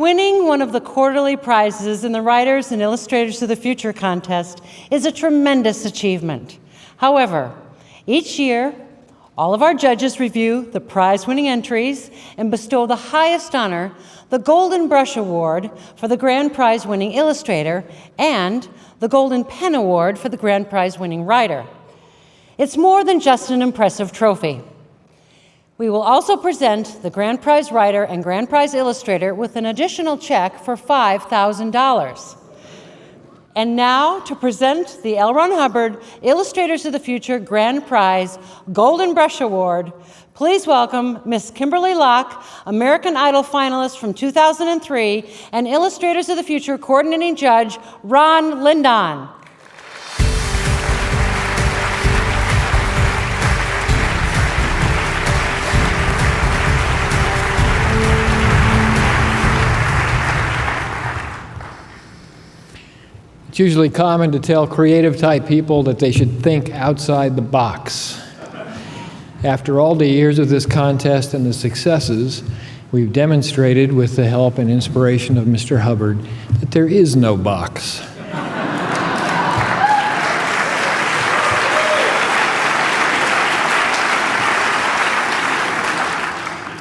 Winning one of the quarterly prizes in the Writers and Illustrators of the Future contest is a tremendous achievement. However, each year, all of our judges review the prize-winning entries and bestow the highest honor, the Golden Brush Award for the grand prize-winning illustrator and the Golden Pen Award for the grand prize-winning writer. It's more than just an impressive trophy. We will also present the grand prize writer and grand prize illustrator with an additional check for $5,000. And now to present the L. Ron Hubbard Illustrators of the Future Grand Prize Golden Brush Award, please welcome Miss Kimberly Locke, American Idol finalist from 2003, and Illustrators of the Future coordinating judge, Ron Lindon. It's usually common to tell creative-type people that they should think outside the box. After all the years of this contest and the successes, we've demonstrated with the help and inspiration of Mr. Hubbard that there is no box.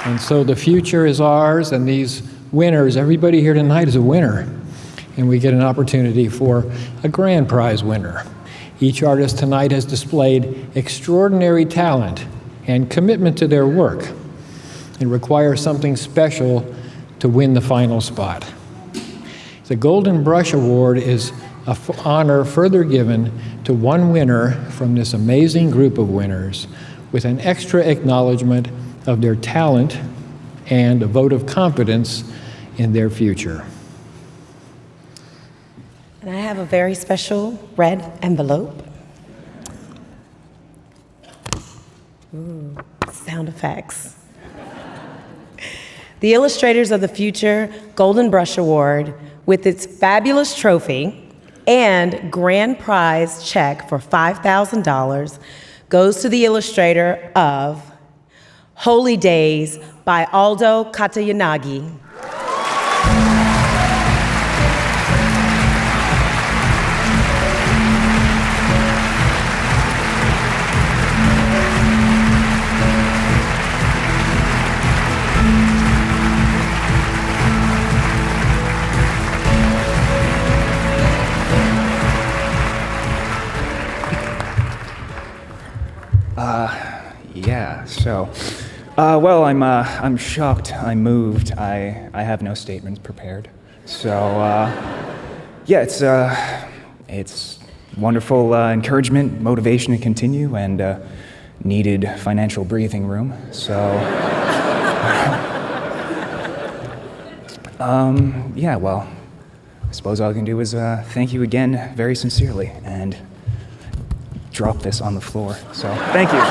And so the future is ours, and these winners, everybody here tonight is a winner. And we get an opportunity for a grand prize winner. Each artist tonight has displayed extraordinary talent and commitment to their work. It requires something special to win the final spot. The Golden Brush Award is an honor further given to one winner from this amazing group of winners with an extra acknowledgement of their talent and a vote of confidence in their future. And I have a very special red envelope. Ooh, sound effects. The Illustrators of the Future Golden Brush Award, with its fabulous trophy and grand prize check for $5,000, goes to the illustrator of Holy Days by Aldo Katayanagi. Well, I'm shocked. I'm moved. I have no statements prepared. So, yeah, it's wonderful encouragement, motivation to continue, and needed financial breathing room. So, yeah, well, I suppose all I can do is thank you again very sincerely and drop this on the floor. So, thank you.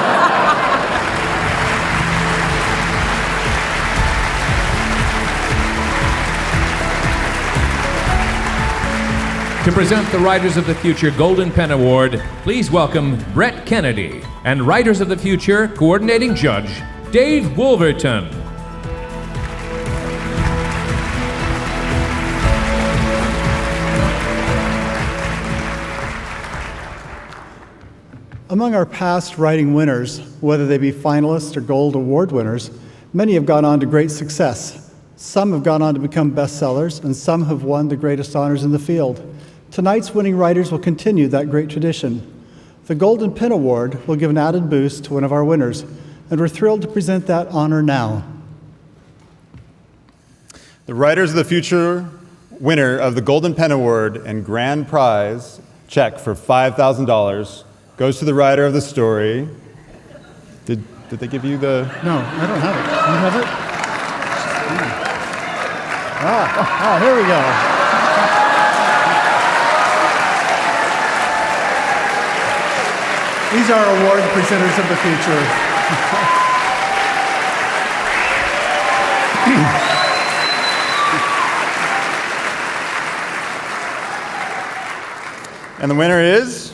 To present the Writers of the Future Golden Pen Award, please welcome Brett Kennedy and Writers of the Future coordinating judge, Dave Wolverton. Among our past writing winners, whether they be finalists or Gold Award winners, many have gone on to great success. Some have gone on to become bestsellers, and some have won the greatest honors in the field. Tonight's winning writers will continue that great tradition. The Golden Pen Award will give an added boost to one of our winners, and we're thrilled to present that honor now. The Writers of the Future winner of the Golden Pen Award and grand prize check for $5,000 goes to the writer of the story. Did they give you the... No, I don't have it. You have it? Here we go. These are award presenters of the future. And the winner is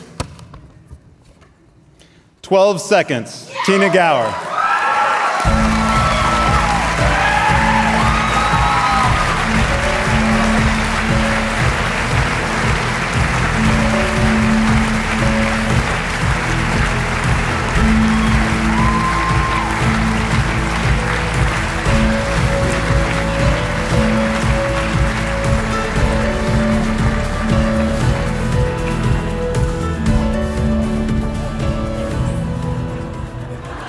12 Seconds, Tina Gower.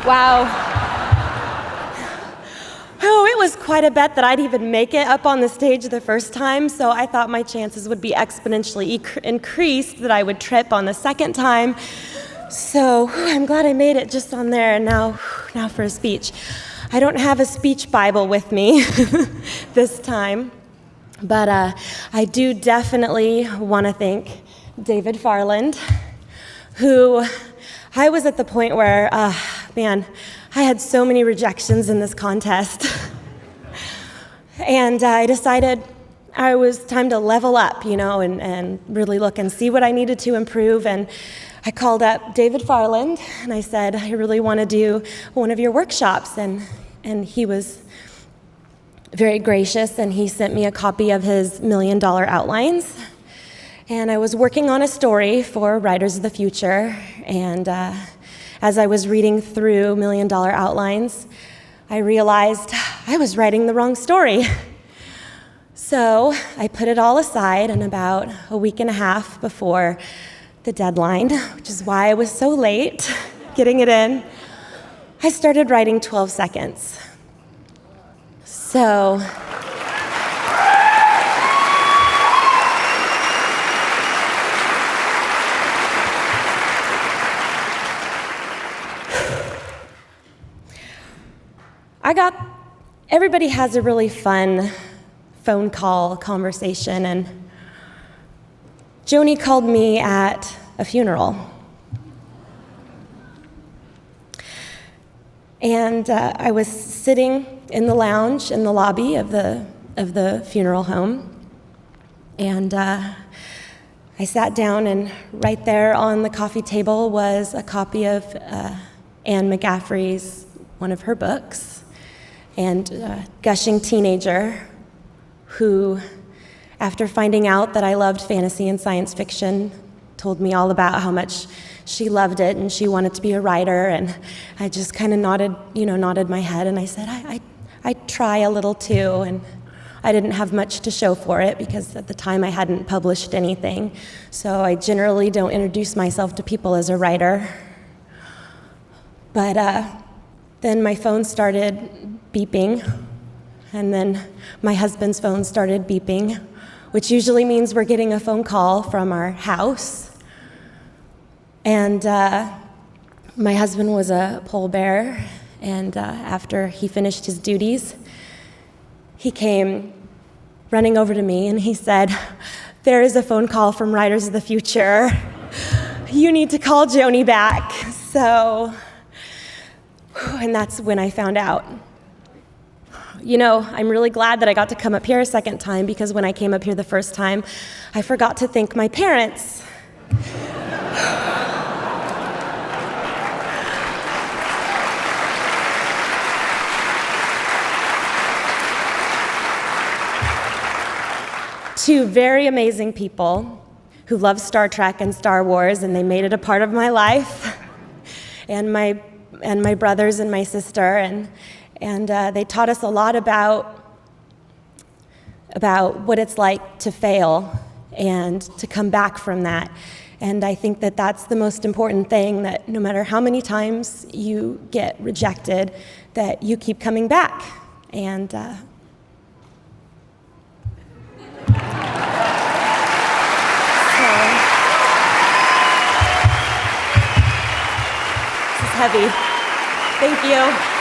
Wow. Oh, it was quite a bet that I'd even make it up on the stage the first time, so I thought my chances would be exponentially increased, that I would trip on the second time. So I'm glad I made it just on there. And now for a speech. I don't have a speech Bible with me this time, but I do definitely want to thank David Farland, who I was at the point where, I had so many rejections in this contest. And I decided it was time to level up, and really look and see what I needed to improve. And I called up David Farland, and I said, I really want to do one of your workshops. And he was very gracious, and he sent me a copy of his $1 Million Outlines. And I was working on a story for Writers of the Future, and as I was reading through $1 Million Outlines, I realized I was writing the wrong story. So I put it all aside, and about a week and a half before the deadline, which is why I was so late getting it in, I started writing 12 seconds. So everybody has a really fun phone call conversation, and Joni called me at a funeral. And I was sitting in the lounge in the lobby of the funeral home, and I sat down, and right there on the coffee table was a copy of Anne McGaffrey's, one of her books, and gushing teenager who, after finding out that I loved fantasy and science fiction, told me all about how much she loved it and she wanted to be a writer. And I just kind of nodded my head, and I said, I try a little too. And I didn't have much to show for it because at the time I hadn't published anything. So I generally don't introduce myself to people as a writer. But then my phone started beeping, and then my husband's phone started beeping, which usually means we're getting a phone call from our house. And my husband was a pallbearer, and after he finished his duties, he came running over to me and he said, "There is a phone call from Writers of the Future. You need to call Joni back." So, and that's when I found out. I'm really glad that I got to come up here a second time, because when I came up here the first time, I forgot to thank my parents. Two very amazing people who love Star Trek and Star Wars, and they made it a part of my life, and my brothers and my sister, and they taught us a lot about what it's like to fail and to come back from that. And I think that that's the most important thing, that no matter how many times you get rejected, that you keep coming back. And this is heavy. Thank you.